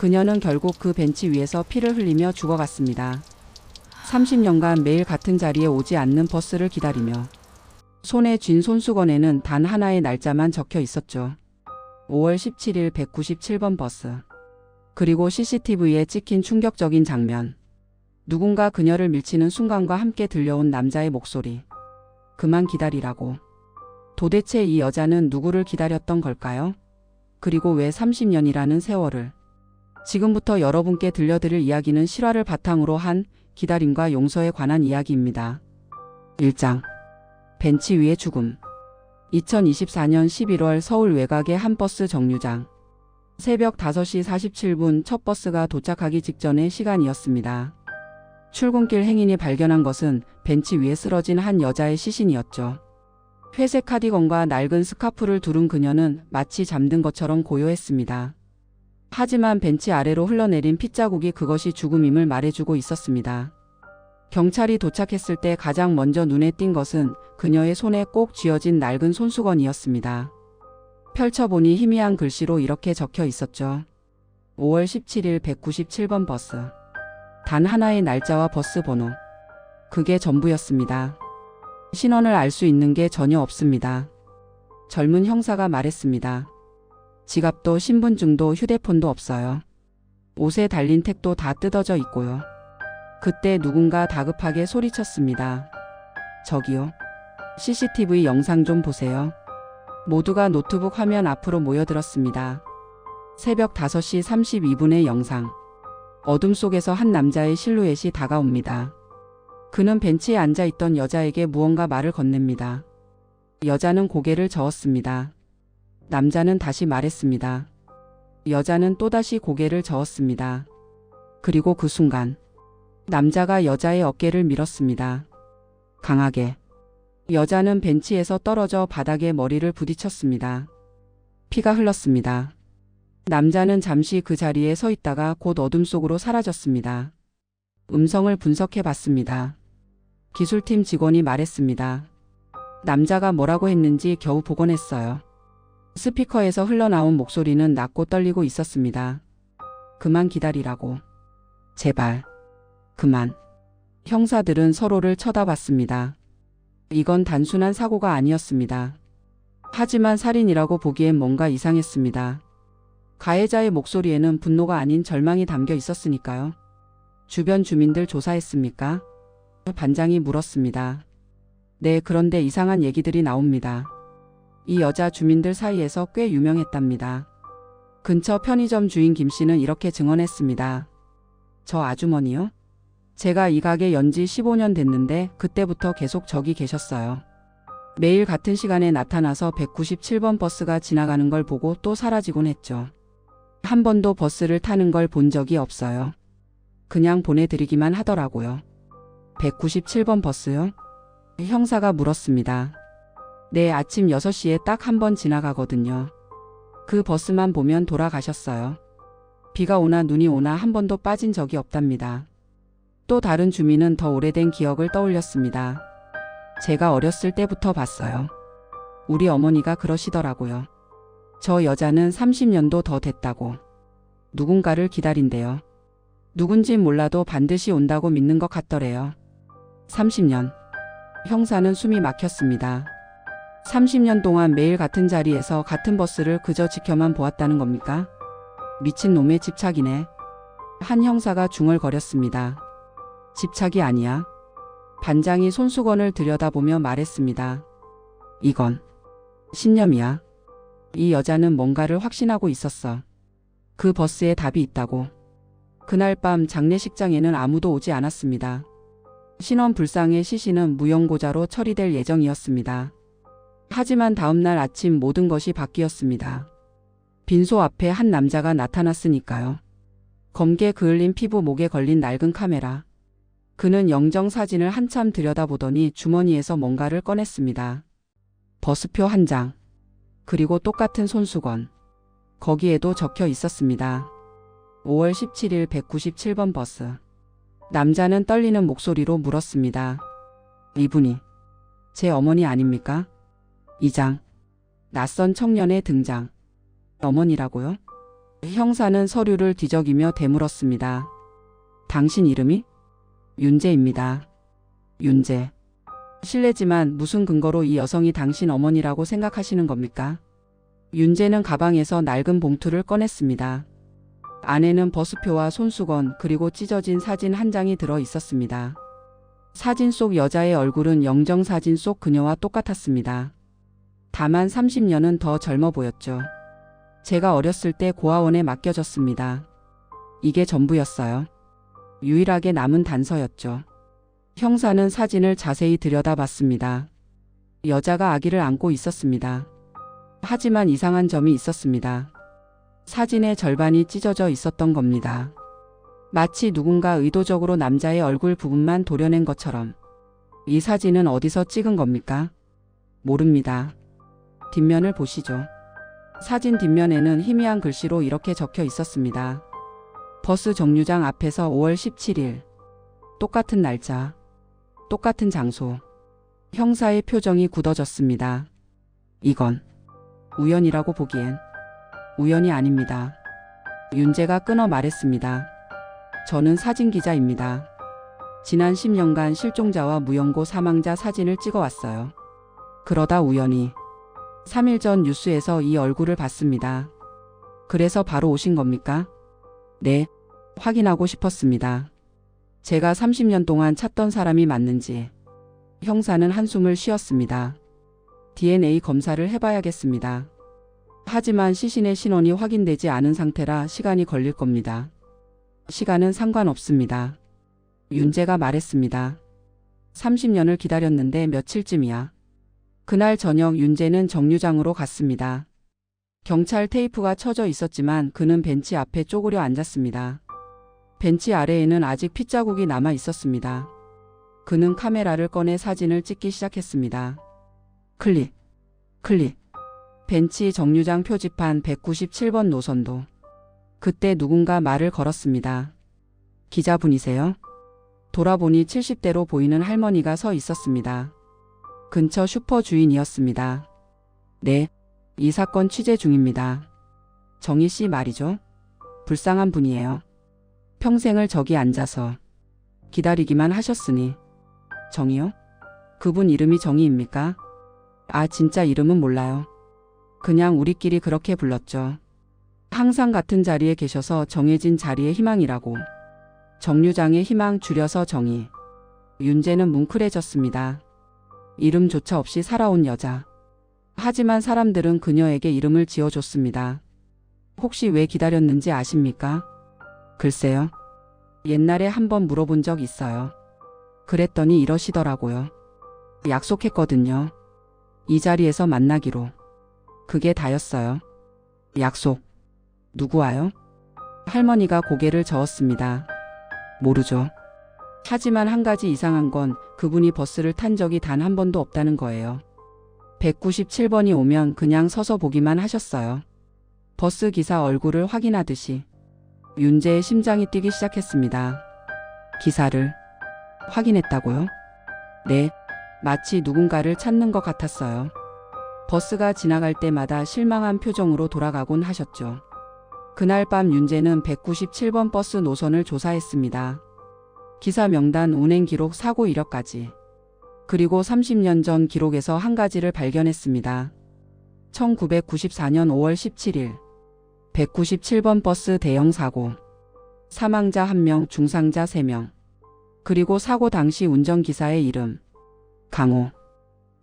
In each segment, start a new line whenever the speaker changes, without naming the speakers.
그녀는 결국 그 벤치 위에서 피를 흘리며 죽어갔습니다. 30년간 매일 같은 자리에 오지 않는 버스를 기다리며 손에 쥔 손수건에는 단 하나의 날짜만 적혀 있었죠. 5월 17일 197번 버스. 그리고 CCTV에 찍힌 충격적인 장면. 누군가 그녀를 밀치는 순간과 함께 들려온 남자의 목소리. 그만 기다리라고. 도대체 이 여자는 누구를 기다렸던 걸까요? 그리고 왜 30년이라는 세월을? 지금부터 여러분께 들려드릴 이야기는 실화를 바탕으로 한 기다림과 용서에 관한 이야기입니다. 1장. 벤치 위의 죽음. 2024년 11월 서울 외곽의 한 버스 정류장. 새벽 5시 47분 첫 버스가 도착하기 직전의 시간이었습니다. 출근길 행인이 발견한 것은 벤치 위에 쓰러진 한 여자의 시신이었죠. 회색 카디건과 낡은 스카프를 두른 그녀는 마치 잠든 것처럼 고요했습니다. 하지만 벤치 아래로 흘러내린 핏자국이 그것이 죽음임을 말해주고 있었습니다. 경찰이 도착했을 때 가장 먼저 눈에 띈 것은 그녀의 손에 꼭 쥐어진 낡은 손수건이었습니다. 펼쳐보니 희미한 글씨로 이렇게 적혀 있었죠. 5월 17일 197번 버스. 단 하나의 날짜와 버스 번호. 그게 전부였습니다. 신원을 알 수 있는 게 전혀 없습니다. 젊은 형사가 말했습니다. 지갑도 신분증도 휴대폰도 없어요. 옷에 달린 택도 다 뜯어져 있고요. 그때 누군가 다급하게 소리쳤습니다. 저기요. CCTV 영상 좀 보세요. 모두가 노트북 화면 앞으로 모여들었습니다. 새벽 5시 32분의 영상. 어둠 속에서 한 남자의 실루엣이 다가옵니다. 그는 벤치에 앉아있던 여자에게 무언가 말을 건넵니다. 여자는 고개를 저었습니다. 남자는 다시 말했습니다. 여자는 또다시 고개를 저었습니다. 그리고 그 순간 남자가 여자의 어깨를 밀었습니다. 강하게. 여자는 벤치에서 떨어져 바닥에 머리를 부딪혔습니다. 피가 흘렀습니다. 남자는 잠시 그 자리에 서 있다가 곧 어둠 속으로 사라졌습니다. 음성을 분석해 봤습니다. 기술팀 직원이 말했습니다. 남자가 뭐라고 했는지 겨우 복원했어요. 스피커에서 흘러나온 목소리는 낮고 떨리고 있었습니다. 그만 기다리라고. 제발. 그만. 형사들은 서로를 쳐다봤습니다. 이건 단순한 사고가 아니었습니다. 하지만 살인이라고 보기엔 뭔가 이상했습니다. 가해자의 목소리에는 분노가 아닌 절망이 담겨 있었으니까요. 주변 주민들 조사했습니까? 반장이 물었습니다. 네, 그런데 이상한 얘기들이 나옵니다. 이 여자 주민들 사이에서 꽤 유명했답니다. 근처 편의점 주인 김 씨는 이렇게 증언했습니다. 저 아주머니요? 제가 이 가게 연지 15년 됐는데 그때부터 계속 저기 계셨어요. 매일 같은 시간에 나타나서 197번 버스가 지나가는 걸 보고 또 사라지곤 했죠. 한 번도 버스를 타는 걸 본 적이 없어요. 그냥 보내드리기만 하더라고요. 197번 버스요? 형사가 물었습니다. 네, 아침 6시에 딱 한 번 지나가거든요. 그 버스만 보면 돌아가셨어요. 비가 오나 눈이 오나 한 번도 빠진 적이 없답니다. 또 다른 주민은 더 오래된 기억을 떠올렸습니다. 제가 어렸을 때부터 봤어요. 우리 어머니가 그러시더라고요. 저 여자는 30년도 더 됐다고. 누군가를 기다린대요. 누군진 몰라도 반드시 온다고 믿는 것 같더래요. 30년. 형사는 숨이 막혔습니다. 30년 동안 매일 같은 자리에서 같은 버스를 그저 지켜만 보았다는 겁니까? 미친놈의 집착이네. 한 형사가 중얼거렸습니다. 집착이 아니야. 반장이 손수건을 들여다보며 말했습니다. 이건 신념이야. 이 여자는 뭔가를 확신하고 있었어. 그 버스에 답이 있다고. 그날 밤 장례식장에는 아무도 오지 않았습니다. 신원 불상의 시신은 무용고자로 처리될 예정이었습니다. 하지만 다음날 아침 모든 것이 바뀌었습니다. 빈소 앞에 한 남자가 나타났으니까요. 검게 그을린 피부, 목에 걸린 낡은 카메라. 그는 영정사진을 한참 들여다보더니 주머니에서 뭔가를 꺼냈습니다. 버스표 한 장. 그리고 똑같은 손수건. 거기에도 적혀 있었습니다. 5월 17일 197번 버스. 남자는 떨리는 목소리로 물었습니다. 이분이 제 어머니 아닙니까? 2장. 낯선 청년의 등장. 어머니라고요? 형사는 서류를 뒤적이며 되물었습니다. 당신 이름이? 윤재입니다. 윤재. 실례지만 무슨 근거로 이 여성이 당신 어머니라고 생각하시는 겁니까? 윤재는 가방에서 낡은 봉투를 꺼냈습니다. 안에는 버스표와 손수건 그리고 찢어진 사진 한 장이 들어 있었습니다. 사진 속 여자의 얼굴은 영정사진 속 그녀와 똑같았습니다. 다만 30년은 더 젊어 보였죠. 제가 어렸을 때 고아원에 맡겨졌습니다. 이게 전부였어요. 유일하게 남은 단서였죠. 형사는 사진을 자세히 들여다봤습니다. 여자가 아기를 안고 있었습니다. 하지만 이상한 점이 있었습니다. 사진의 절반이 찢어져 있었던 겁니다. 마치 누군가 의도적으로 남자의 얼굴 부분만 도려낸 것처럼. 이 사진은 어디서 찍은 겁니까? 모릅니다. 뒷면을 보시죠. 사진 뒷면에는 희미한 글씨로 이렇게 적혀 있었습니다. 버스 정류장 앞에서 5월 17일. 똑같은 날짜. 똑같은 장소. 형사의 표정이 굳어졌습니다. 이건 우연이라고 보기엔 우연이 아닙니다. 윤재가 끊어 말했습니다. 저는 사진기자입니다. 지난 10년간 실종자와 무연고 사망자 사진을 찍어왔어요. 그러다 우연히 3일 전 뉴스에서 이 얼굴을 봤습니다. 그래서 바로 오신 겁니까? 네, 확인하고 싶었습니다. 제가 30년 동안 찾던 사람이 맞는지. 형사는 한숨을 쉬었습니다. DNA 검사를 해봐야겠습니다. 하지만 시신의 신원이 확인되지 않은 상태라 시간이 걸릴 겁니다. 시간은 상관없습니다. 윤재가 말했습니다. 30년을 기다렸는데 며칠쯤이야. 그날 저녁 윤재는 정류장으로 갔습니다. 경찰 테이프가 쳐져 있었지만 그는 벤치 앞에 쪼그려 앉았습니다. 벤치 아래에는 아직 핏자국이 남아 있었습니다. 그는 카메라를 꺼내 사진을 찍기 시작했습니다. 클릭, 클릭. 벤치 정류장 표지판 197번 노선도. 그때 누군가 말을 걸었습니다. 기자분이세요? 돌아보니 70대로 보이는 할머니가 서 있었습니다. 근처 슈퍼 주인이었습니다. 네, 이 사건 취재 중입니다. 정희 씨 말이죠? 불쌍한 분이에요. 평생을 저기 앉아서 기다리기만 하셨으니. 정희요? 그분 이름이 정희입니까? 아, 진짜 이름은 몰라요. 그냥 우리끼리 그렇게 불렀죠. 항상 같은 자리에 계셔서 정해진 자리의 희망이라고. 정류장의 희망 줄여서 정희. 윤재는 뭉클해졌습니다. 이름조차 없이 살아온 여자. 하지만 사람들은 그녀에게 이름을 지어줬습니다. 혹시 왜 기다렸는지 아십니까? 글쎄요. 옛날에 한번 물어본 적 있어요. 그랬더니 이러시더라고요. 약속했거든요. 이 자리에서 만나기로. 그게 다였어요. 약속. 누구와요? 할머니가 고개를 저었습니다. 모르죠. 하지만 한 가지 이상한 건 그분이 버스를 탄 적이 단 한 번도 없다는 거예요. 197번이 오면 그냥 서서 보기만 하셨어요. 버스 기사 얼굴을 확인하듯이. 윤재의 심장이 뛰기 시작했습니다. 기사를 확인했다고요? 네, 마치 누군가를 찾는 것 같았어요. 버스가 지나갈 때마다 실망한 표정으로 돌아가곤 하셨죠. 그날 밤 윤재는 197번 버스 노선을 조사했습니다. 기사 명단, 운행 기록, 사고 이력까지. 그리고 30년 전 기록에서 한 가지를 발견했습니다. 1994년 5월 17일 197번 버스 대형 사고. 사망자 1명, 중상자 3명. 그리고 사고 당시 운전기사의 이름. 강호.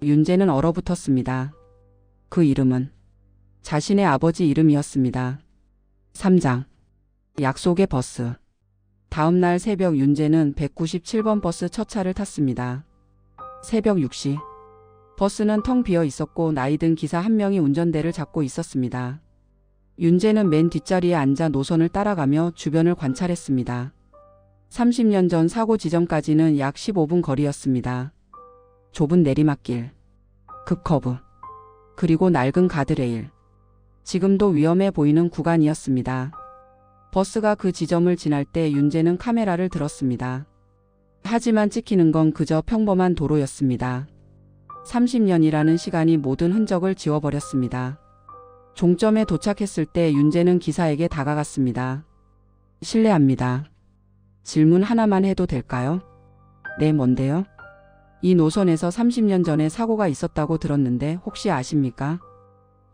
윤재는 얼어붙었습니다. 그 이름은 자신의 아버지 이름이었습니다. 3장. 약속의 버스. 다음 날 새벽 윤재는 197번 버스 첫 차를 탔습니다. 새벽 6시. 버스는 텅 비어 있었고 나이든 기사 1명이 운전대를 잡고 있었습니다. 윤재는 맨 뒷자리에 앉아 노선을 따라가며 주변을 관찰했습니다. 30년 전 사고 지점까지는 약 15분 거리였습니다. 좁은 내리막길, 급커브, 그리고 낡은 가드레일. 지금도 위험해 보이는 구간이었습니다. 버스가 그 지점을 지날 때 윤재는 카메라를 들었습니다. 하지만 찍히는 건 그저 평범한 도로였습니다. 30년이라는 시간이 모든 흔적을 지워버렸습니다. 종점에 도착했을 때 윤재는 기사에게 다가갔습니다. 실례합니다. 질문 하나만 해도 될까요? 네, 뭔데요? 이 노선에서 30년 전에 사고가 있었다고 들었는데 혹시 아십니까?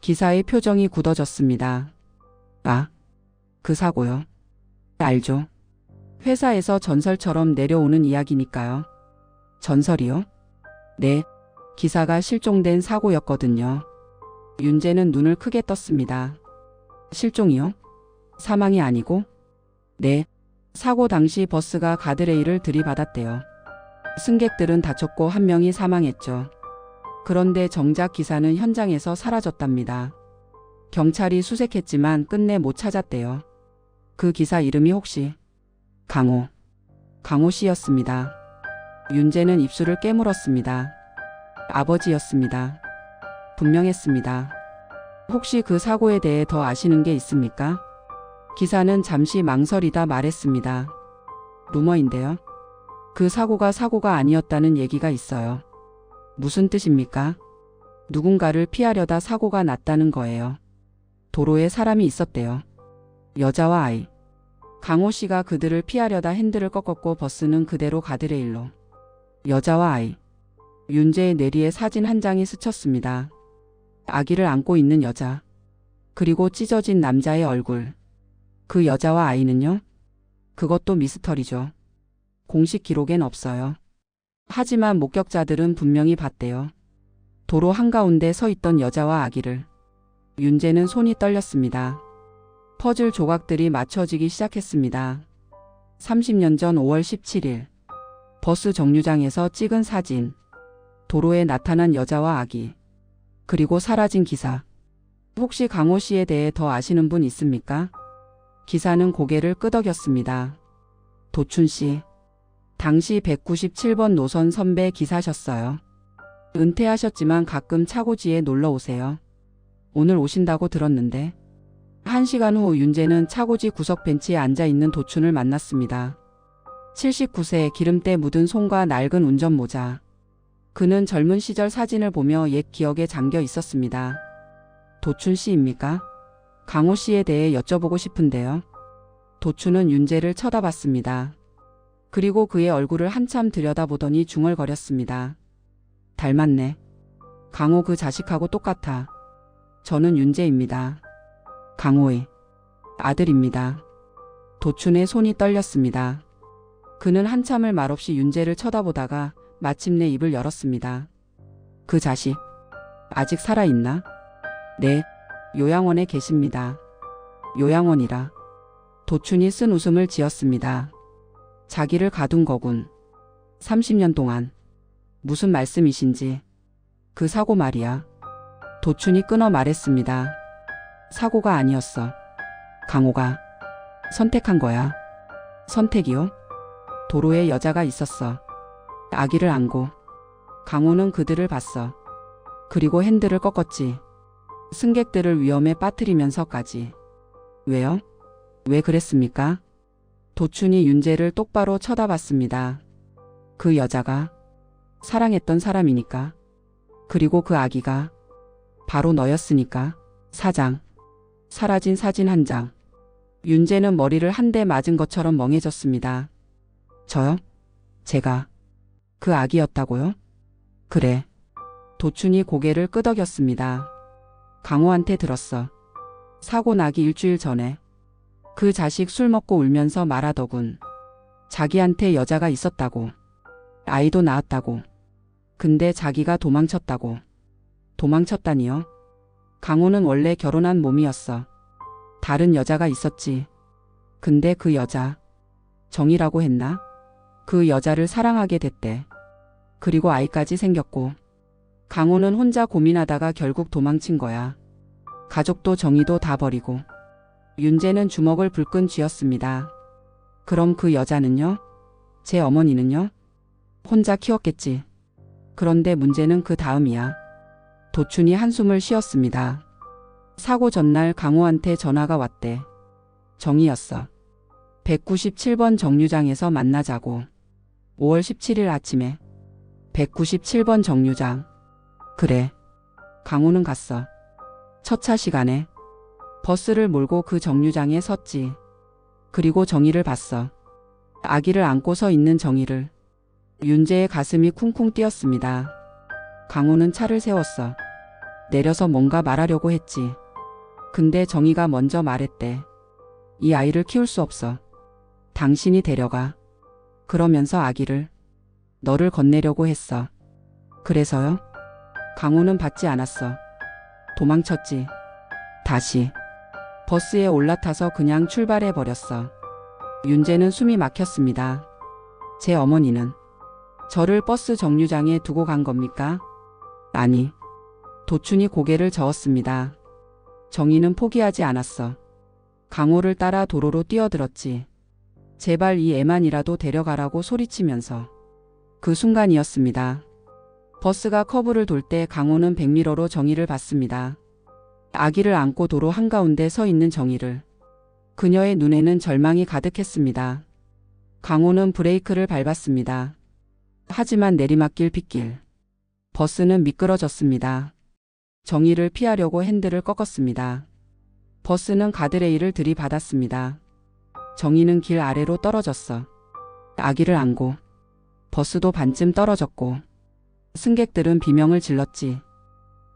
기사의 표정이 굳어졌습니다. 아, 그 사고요? 알죠. 회사에서 전설처럼 내려오는 이야기니까요. 전설이요? 네, 기사가 실종된 사고였거든요. 윤재는 눈을 크게 떴습니다. 실종이요? 사망이 아니고? 네, 사고 당시 버스가 가드레일을 들이받았대요. 승객들은 다쳤고 한 명이 사망했죠. 그런데 정작 기사는 현장에서 사라졌답니다. 경찰이 수색했지만 끝내 못 찾았대요. 그 기사 이름이 혹시 강호 씨였습니다. 윤재는 입술을 깨물었습니다. 아버지였습니다. 분명했습니다. 혹시 그 사고에 대해 더 아시는 게 있습니까? 기사는 잠시 망설이다 말했습니다. 루머인데요. 그 사고가 아니었다는 얘기가 있어요. 무슨 뜻입니까? 누군가를 피하려다 사고가 났다는 거예요. 도로에 사람이 있었대요. 여자와 아이. 강호 씨가 그들을 피하려다 핸들을 꺾었고 버스는 그대로 가드레일로. 여자와 아이. 윤재의 뇌리에 사진 한 장이 스쳤습니다. 아기를 안고 있는 여자. 그리고 찢어진 남자의 얼굴. 그 여자와 아이는요? 그것도 미스터리죠. 공식 기록엔 없어요. 하지만 목격자들은 분명히 봤대요. 도로 한가운데 서 있던 여자와 아기를. 윤재는 손이 떨렸습니다. 퍼즐 조각들이 맞춰지기 시작했습니다. 30년 전 5월 17일. 버스 정류장에서 찍은 사진. 도로에 나타난 여자와 아기. 그리고 사라진 기사. 혹시 강호 씨에 대해 더 아시는 분 있습니까? 기사는 고개를 끄덕였습니다. 도춘 씨. 당시 197번 노선 선배 기사셨어요. 은퇴하셨지만 가끔 차고지에 놀러 오세요. 오늘 오신다고 들었는데. 1시간 후 윤재는 차고지 구석 벤치에 앉아있는 도춘을 만났습니다. 79세, 기름때 묻은 손과 낡은 운전모자. 그는 젊은 시절 사진을 보며 옛 기억에 잠겨 있었습니다. 도춘 씨입니까? 강호 씨에 대해 여쭤보고 싶은데요. 도춘은 윤재를 쳐다봤습니다. 그리고 그의 얼굴을 한참 들여다보더니 중얼거렸습니다. 닮았네. 강호 그 자식하고 똑같아. 저는 윤재입니다. 강호의 아들입니다. 도춘의 손이 떨렸습니다. 그는 한참을 말없이 윤재를 쳐다보다가 마침내 입을 열었습니다. 그 자식, 아직 살아있나? 네, 요양원에 계십니다. 요양원이라. 도춘이 쓴 웃음을 지었습니다. 자기를 가둔 거군. 30년 동안. 무슨 말씀이신지. 그 사고 말이야. 도춘이 끊어 말했습니다. 사고가 아니었어. 강호가 선택한 거야. 선택이요? 도로에 여자가 있었어. 아기를 안고. 강호는 그들을 봤어. 그리고 핸들을 꺾었지. 승객들을 위험에 빠뜨리면서까지. 왜요? 왜 그랬습니까? 도춘이 윤재를 똑바로 쳐다봤습니다. 그 여자가 사랑했던 사람이니까. 그리고 그 아기가 바로 너였으니까. 사장. 사라진 사진 한 장. 윤재는 머리를 한 대 맞은 것처럼 멍해졌습니다. 저요? 제가 그 아기였다고요? 그래. 도춘이 고개를 끄덕였습니다. 강호한테 들었어. 사고 나기 일주일 전에. 그 자식 술 먹고 울면서 말하더군. 자기한테 여자가 있었다고. 아이도 낳았다고. 근데 자기가 도망쳤다고. 도망쳤다니요? 강호는 원래 결혼한 몸이었어. 다른 여자가 있었지. 근데 그 여자, 정이라고 했나? 그 여자를 사랑하게 됐대. 그리고 아이까지 생겼고. 강호는 혼자 고민하다가 결국 도망친 거야. 가족도 정이도 다 버리고. 윤재는 주먹을 불끈 쥐었습니다. 그럼 그 여자는요? 제 어머니는요? 혼자 키웠겠지. 그런데 문제는 그 다음이야. 도춘이 한숨을 쉬었습니다. 사고 전날 강호한테 전화가 왔대. 정이었어. 197번 정류장에서 만나자고. 5월 17일 아침에. 197번 정류장. 그래. 강호는 갔어. 첫 차 시간에 버스를 몰고 그 정류장에 섰지. 그리고 정희를 봤어. 아기를 안고 서 있는 정희를. 윤재의 가슴이 쿵쿵 뛰었습니다. 강호는 차를 세웠어. 내려서 뭔가 말하려고 했지. 근데 정희가 먼저 말했대. 이 아이를 키울 수 없어. 당신이 데려가. 그러면서 아기를 너를 건네려고 했어. 그래서요? 강호는 받지 않았어. 도망쳤지. 다시 버스에 올라타서 그냥 출발해 버렸어. 윤재는 숨이 막혔습니다. 제 어머니는 저를 버스 정류장에 두고 간 겁니까? 아니. 도춘이 고개를 저었습니다. 정희는 포기하지 않았어. 강호를 따라 도로로 뛰어들었지. 제발 이 애만이라도 데려가라고 소리치면서. 그 순간이었습니다. 버스가 커브를 돌 때 강호는 백미러로 정희를 봤습니다. 아기를 안고 도로 한가운데 서 있는 정희를. 그녀의 눈에는 절망이 가득했습니다. 강호는 브레이크를 밟았습니다. 하지만 내리막길 빗길. 버스는 미끄러졌습니다. 정희를 피하려고 핸들을 꺾었습니다. 버스는 가드레일을 들이받았습니다. 정희는 길 아래로 떨어졌어. 아기를 안고. 버스도 반쯤 떨어졌고. 승객들은 비명을 질렀지.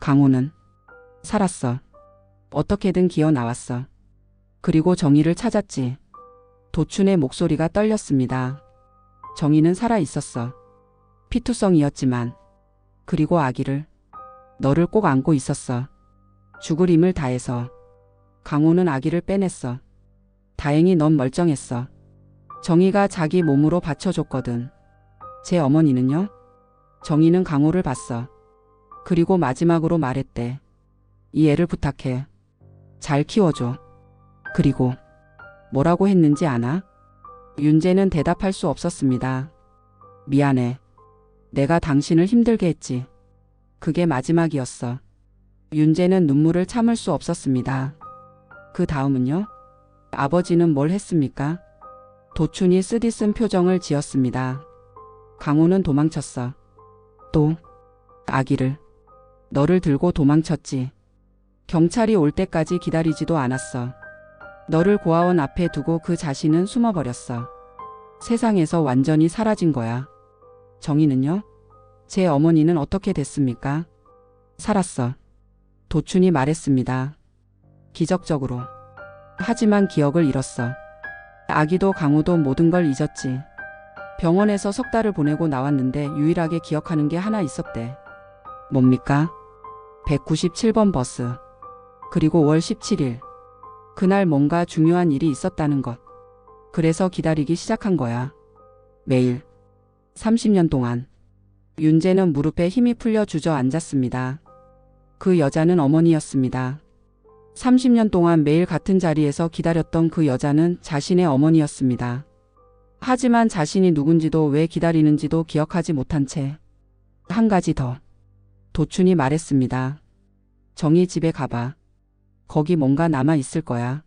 강호는 살았어. 어떻게든 기어 나왔어. 그리고 정희를 찾았지. 도춘의 목소리가 떨렸습니다. 정희는 살아 있었어. 피투성이었지만. 그리고 아기를. 너를 꼭 안고 있었어. 죽을 힘을 다해서. 강호는 아기를 빼냈어. 다행히 넌 멀쩡했어. 정희가 자기 몸으로 받쳐줬거든. 제 어머니는요? 정희는 강호를 봤어. 그리고 마지막으로 말했대. 이 애를 부탁해. 잘 키워줘. 그리고 뭐라고 했는지 아나? 윤재는 대답할 수 없었습니다. 미안해. 내가 당신을 힘들게 했지. 그게 마지막이었어. 윤재는 눈물을 참을 수 없었습니다. 그 다음은요? 아버지는 뭘 했습니까? 도춘이 쓰디쓴 표정을 지었습니다. 강호는 도망쳤어. 또 아기를. 너를 들고 도망쳤지. 경찰이 올 때까지 기다리지도 않았어. 너를 고아원 앞에 두고 그 자신은 숨어버렸어. 세상에서 완전히 사라진 거야. 정희는요? 제 어머니는 어떻게 됐습니까? 살았어. 도춘이 말했습니다. 기적적으로. 하지만 기억을 잃었어. 아기도 강호도 모든 걸 잊었지. 병원에서 석 달을 보내고 나왔는데 유일하게 기억하는 게 하나 있었대. 뭡니까? 197번 버스. 그리고 5월 17일. 그날 뭔가 중요한 일이 있었다는 것. 그래서 기다리기 시작한 거야. 매일. 30년 동안. 윤재는 무릎에 힘이 풀려 주저앉았습니다. 그 여자는 어머니였습니다. 30년 동안 매일 같은 자리에서 기다렸던 그 여자는 자신의 어머니였습니다. 하지만 자신이 누군지도 왜 기다리는지도 기억하지 못한 채. 한 가지 더. 도춘이 말했습니다. 정희 집에 가봐. 거기 뭔가 남아 있을 거야.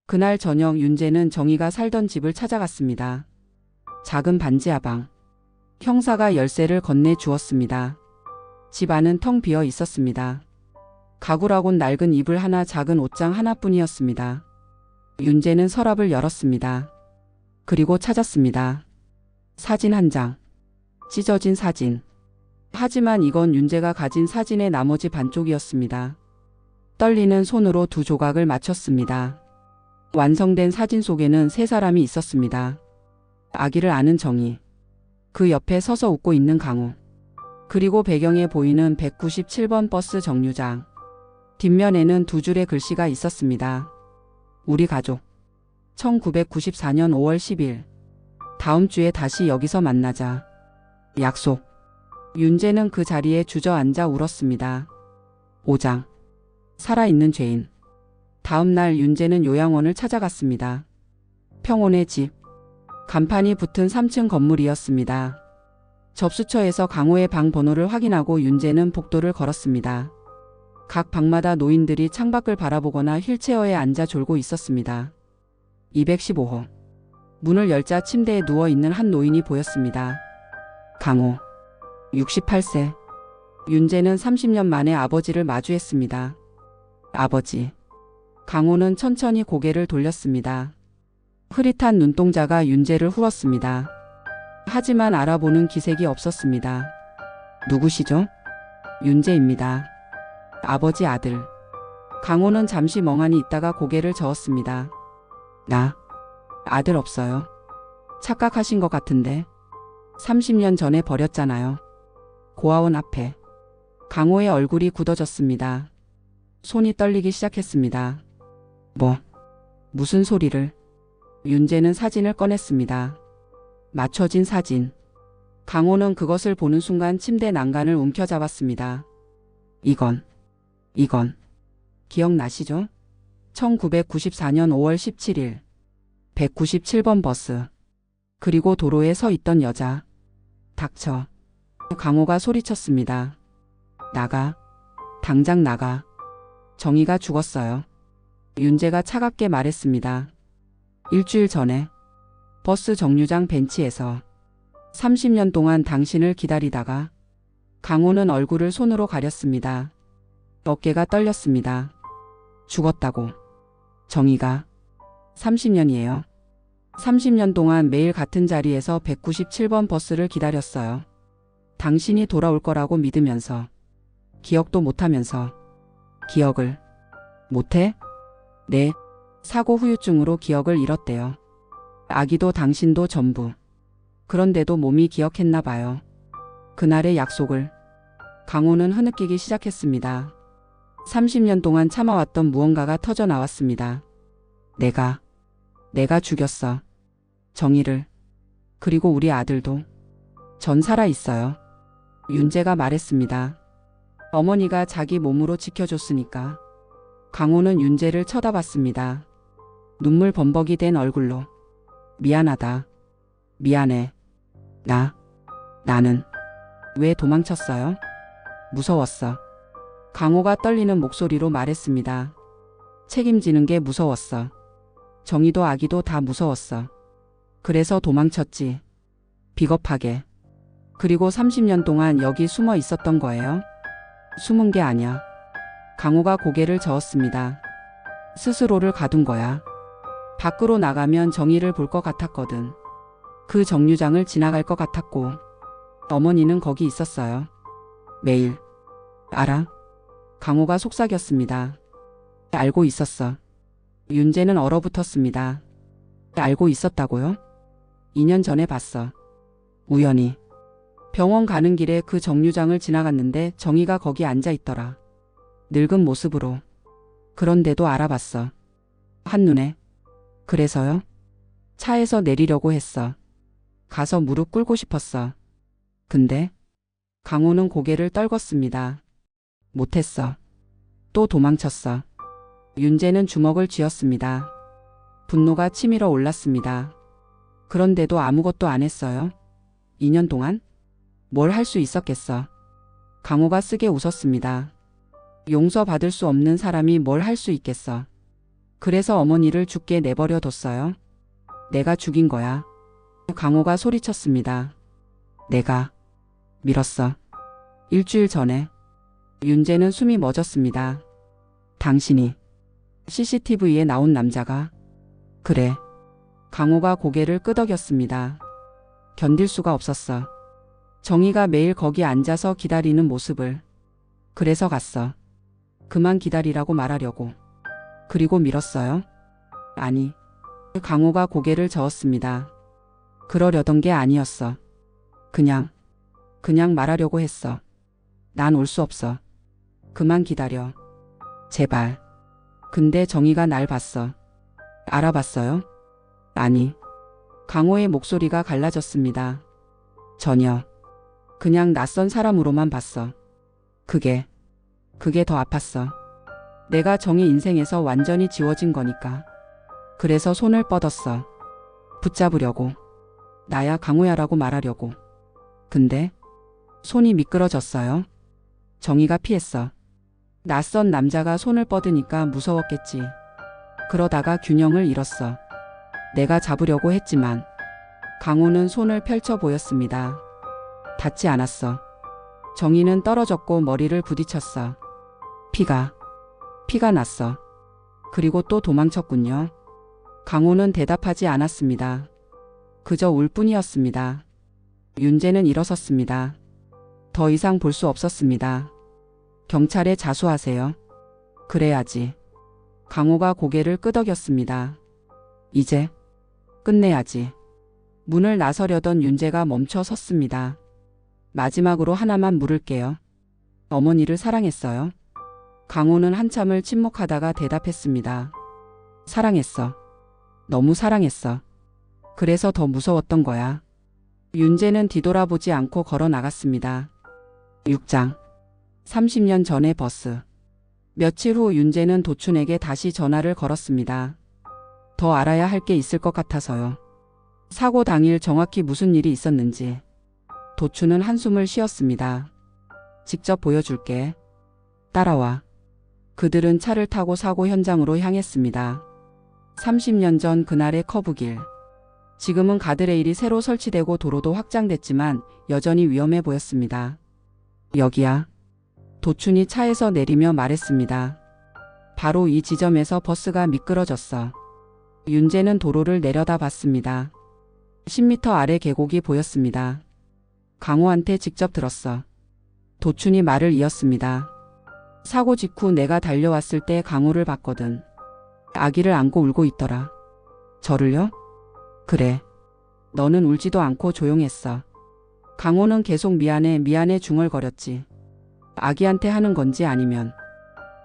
그날 저녁 윤재는 정희가 살던 집을 찾아갔습니다. 작은 반지하 방. 형사가 열쇠를 건네 주었습니다. 집 안은 텅 비어 있었습니다. 가구라곤 낡은 이불 하나, 작은 옷장 하나뿐이었습니다. 윤재는 서랍을 열었습니다. 그리고 찾았습니다. 사진 한 장. 찢어진 사진. 하지만 이건 윤재가 가진 사진의 나머지 반쪽이었습니다. 떨리는 손으로 두 조각을 맞췄습니다. 완성된 사진 속에는 세 사람이 있었습니다. 아기를 아는 정희. 그 옆에 서서 웃고 있는 강호. 그리고 배경에 보이는 197번 버스 정류장. 뒷면에는 두 줄의 글씨가 있었습니다. 우리 가족. 1994년 5월 10일. 다음 주에 다시 여기서 만나자. 약속. 윤재는 그 자리에 주저앉아 울었습니다. 5장. 살아있는 죄인. 다음 날 윤재는 요양원을 찾아갔습니다. 평온의 집. 간판이 붙은 3층 건물이었습니다. 접수처에서 강호의 방 번호를 확인하고 윤재는 복도를 걸었습니다. 각 방마다 노인들이 창밖을 바라보거나 휠체어에 앉아 졸고 있었습니다. 215호. 문을 열자 침대에 누워있는 한 노인이 보였습니다. 강호. 68세. 윤재는 30년 만에 아버지를 마주했습니다. 아버지. 강호는 천천히 고개를 돌렸습니다. 흐릿한 눈동자가 윤재를 후었습니다. 하지만 알아보는 기색이 없었습니다. 누구시죠? 윤재입니다. 아버지 아들. 강호는 잠시 멍하니 있다가 고개를 저었습니다. 나 아들 없어요. 착각하신 것 같은데. 30년 전에 버렸잖아요. 고아원 앞에. 강호의 얼굴이 굳어졌습니다. 손이 떨리기 시작했습니다. 무슨 소리를? 윤재는 사진을 꺼냈습니다. 맞춰진 사진. 강호는 그것을 보는 순간 침대 난간을 움켜잡았습니다. 이건 기억나시죠? 1994년 5월 17일 197번 버스. 그리고 도로에 서 있던 여자. 닥쳐. 강호가 소리쳤습니다. 나가. 당장 나가. 정희가 죽었어요. 윤재가 차갑게 말했습니다. 일주일 전에 버스 정류장 벤치에서 30년 동안 당신을 기다리다가. 강호는 얼굴을 손으로 가렸습니다. 어깨가 떨렸습니다. 죽었다고. 정희가. 30년이에요. 30년 동안 매일 같은 자리에서 197번 버스를 기다렸어요. 당신이 돌아올 거라고 믿으면서. 기억도 못하면서. 기억을 못해? 네. 사고 후유증으로 기억을 잃었대요. 아기도 당신도 전부. 그런데도 몸이 기억했나 봐요. 그날의 약속을. 강호는 흐느끼기 시작했습니다. 30년 동안 참아왔던 무언가가 터져 나왔습니다. 내가 죽였어. 정희를. 그리고 우리 아들도. 전 살아 있어요. 윤재가 말했습니다. 어머니가 자기 몸으로 지켜줬으니까. 강호는 윤재를 쳐다봤습니다. 눈물 범벅이 된 얼굴로. 미안하다. 미안해. 나는 왜 도망쳤어요? 무서웠어. 강호가 떨리는 목소리로 말했습니다. 책임지는 게 무서웠어. 정희도 아기도 다 무서웠어. 그래서 도망쳤지. 비겁하게. 그리고 30년 동안 여기 숨어 있었던 거예요? 숨은 게 아니야. 강호가 고개를 저었습니다. 스스로를 가둔 거야. 밖으로 나가면 정희를 볼 것 같았거든. 그 정류장을 지나갈 것 같았고. 어머니는 거기 있었어요. 매일. 알아? 강호가 속삭였습니다. 알고 있었어. 윤재는 얼어붙었습니다. 알고 있었다고요? 2년 전에 봤어. 우연히. 병원 가는 길에 그 정류장을 지나갔는데 정희가 거기 앉아 있더라. 늙은 모습으로. 그런데도 알아봤어. 한눈에. 그래서요? 차에서 내리려고 했어. 가서 무릎 꿇고 싶었어. 근데 강호는 고개를 떨궜습니다. 못했어. 또 도망쳤어. 윤재는 주먹을 쥐었습니다. 분노가 치밀어 올랐습니다. 그런데도 아무것도 안 했어요. 2년 동안? 뭘 할 수 있었겠어. 강호가 쓰게 웃었습니다. 용서받을 수 없는 사람이 뭘 할 수 있겠어. 그래서 어머니를 죽게 내버려 뒀어요. 내가 죽인 거야. 강호가 소리쳤습니다. 내가 밀었어. 일주일 전에. 윤재는 숨이 멎었습니다. 당신이. CCTV에 나온 남자가. 그래. 강호가 고개를 끄덕였습니다. 견딜 수가 없었어. 정희가 매일 거기 앉아서 기다리는 모습을. 그래서 갔어. 그만 기다리라고 말하려고. 그리고 밀었어요? 아니. 강호가 고개를 저었습니다. 그러려던 게 아니었어. 그냥 말하려고 했어. 난 올 수 없어. 그만 기다려. 제발. 근데 정희가 날 봤어. 알아봤어요? 아니. 강호의 목소리가 갈라졌습니다. 전혀. 그냥 낯선 사람으로만 봤어. 그게 더 아팠어. 내가 정희 인생에서 완전히 지워진 거니까. 그래서 손을 뻗었어. 붙잡으려고. 나야 강호야라고 말하려고. 근데 손이 미끄러졌어요. 정희가 피했어. 낯선 남자가 손을 뻗으니까 무서웠겠지. 그러다가 균형을 잃었어. 내가 잡으려고 했지만 강호는 손을 펼쳐 보였습니다. 닿지 않았어. 정희는 떨어졌고 머리를 부딪혔어. 피가 피가 났어. 그리고 또 도망쳤군요. 강호는 대답하지 않았습니다. 그저 울 뿐이었습니다. 윤재는 일어섰습니다. 더 이상 볼 수 없었습니다. 경찰에 자수하세요. 그래야지. 강호가 고개를 끄덕였습니다. 이제 끝내야지. 문을 나서려던 윤재가 멈춰 섰습니다. 마지막으로 하나만 물을게요. 어머니를 사랑했어요? 강호는 한참을 침묵하다가 대답했습니다. 사랑했어. 너무 사랑했어. 그래서 더 무서웠던 거야. 윤재는 뒤돌아보지 않고 걸어 나갔습니다. 6장 30년 전의 버스. 며칠 후 윤재는 도춘에게 다시 전화를 걸었습니다. 더 알아야 할 게 있을 것 같아서요. 사고 당일 정확히 무슨 일이 있었는지. 도춘은 한숨을 쉬었습니다. 직접 보여줄게. 따라와. 그들은 차를 타고 사고 현장으로 향했습니다. 30년 전 그날의 커브길. 지금은 가드레일이 새로 설치되고 도로도 확장됐지만 여전히 위험해 보였습니다. 여기야. 도춘이 차에서 내리며 말했습니다. 바로 이 지점에서 버스가 미끄러졌어. 윤재는 도로를 내려다봤습니다. 10m 아래 계곡이 보였습니다. 강호한테 직접 들었어. 도춘이 말을 이었습니다. 사고 직후 내가 달려왔을 때 강호를 봤거든. 아기를 안고 울고 있더라. 저를요? 그래. 너는 울지도 않고 조용했어. 강호는 계속 미안해 미안해 중얼거렸지. 아기한테 하는 건지 아니면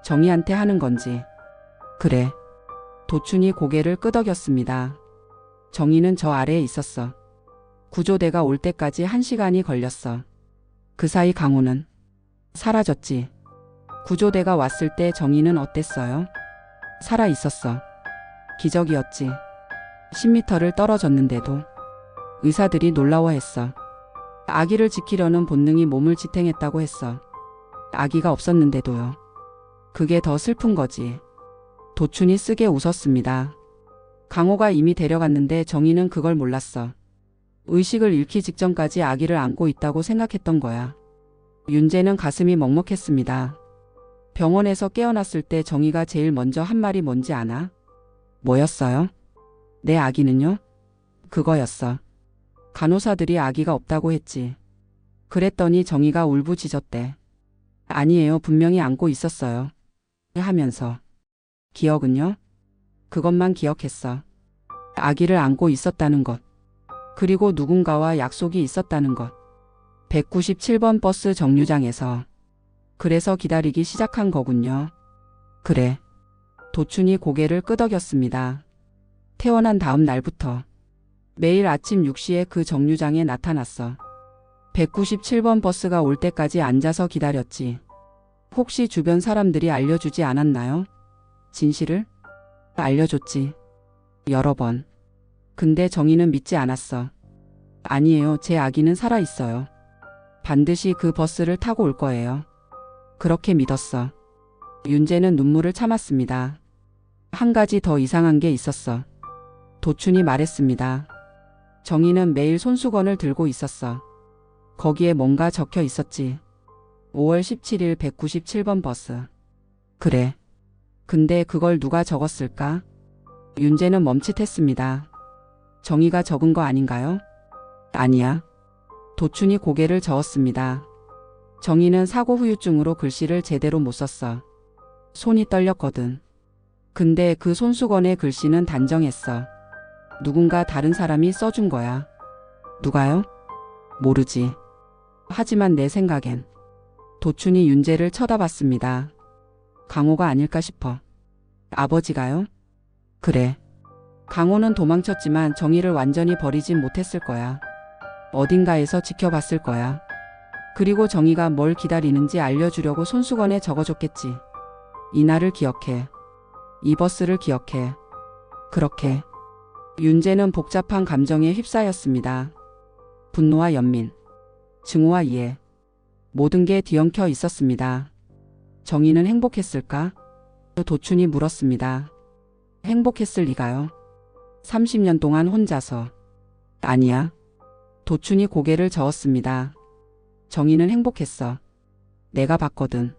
정희한테 하는 건지. 그래. 도춘이 고개를 끄덕였습니다. 정희는 저 아래에 있었어. 구조대가 올 때까지 1시간이 걸렸어. 그 사이 강호는 사라졌지. 구조대가 왔을 때 정희는 어땠어요? 살아 있었어. 기적이었지. 10m를 떨어졌는데도. 의사들이 놀라워했어. 아기를 지키려는 본능이 몸을 지탱했다고 했어. 아기가 없었는데도요. 그게 더 슬픈 거지. 도춘이 쓰게 웃었습니다. 강호가 이미 데려갔는데 정희는 그걸 몰랐어. 의식을 잃기 직전까지 아기를 안고 있다고 생각했던 거야. 윤재는 가슴이 먹먹했습니다. 병원에서 깨어났을 때 정희가 제일 먼저 한 말이 뭔지 아나? 뭐였어요? 내 아기는요? 그거였어. 간호사들이 아기가 없다고 했지. 그랬더니 정희가 울부짖었대. 아니에요. 분명히 안고 있었어요. 하면서. 기억은요? 그것만 기억했어. 아기를 안고 있었다는 것. 그리고 누군가와 약속이 있었다는 것. 197번 버스 정류장에서. 그래서 기다리기 시작한 거군요. 그래. 도춘이 고개를 끄덕였습니다. 태어난 다음 날부터 매일 아침 6시에 그 정류장에 나타났어. 197번 버스가 올 때까지 앉아서 기다렸지. 혹시 주변 사람들이 알려주지 않았나요? 진실을? 알려줬지. 여러 번. 근데 정희는 믿지 않았어. 아니에요. 제 아기는 살아있어요. 반드시 그 버스를 타고 올 거예요. 그렇게 믿었어. 윤재는 눈물을 참았습니다. 한 가지 더 이상한 게 있었어. 도춘이 말했습니다. 정희는 매일 손수건을 들고 있었어. 거기에 뭔가 적혀 있었지. 5월 17일 197번 버스. 그래. 근데 그걸 누가 적었을까? 윤재는 멈칫했습니다. 정희가 적은 거 아닌가요? 아니야. 도춘이 고개를 저었습니다. 정희는 사고 후유증으로 글씨를 제대로 못 썼어. 손이 떨렸거든. 근데 그 손수건의 글씨는 단정했어. 누군가 다른 사람이 써준 거야. 누가요? 모르지. 하지만 내 생각엔. 도춘이 윤재를 쳐다봤습니다. 강호가 아닐까 싶어. 아버지가요? 그래. 강호는 도망쳤지만 정희를 완전히 버리진 못했을 거야. 어딘가에서 지켜봤을 거야. 그리고 정희가 뭘 기다리는지 알려주려고 손수건에 적어줬겠지. 이날을 기억해. 이 버스를 기억해. 그렇게. 윤재는 복잡한 감정에 휩싸였습니다. 분노와 연민, 증오와 이해. 모든 게 뒤엉켜 있었습니다. 정희는 행복했을까? 도춘이 물었습니다. 행복했을 리가요. 30년 동안 혼자서. 아니야. 도춘이 고개를 저었습니다. 정희는 행복했어. 내가 봤거든.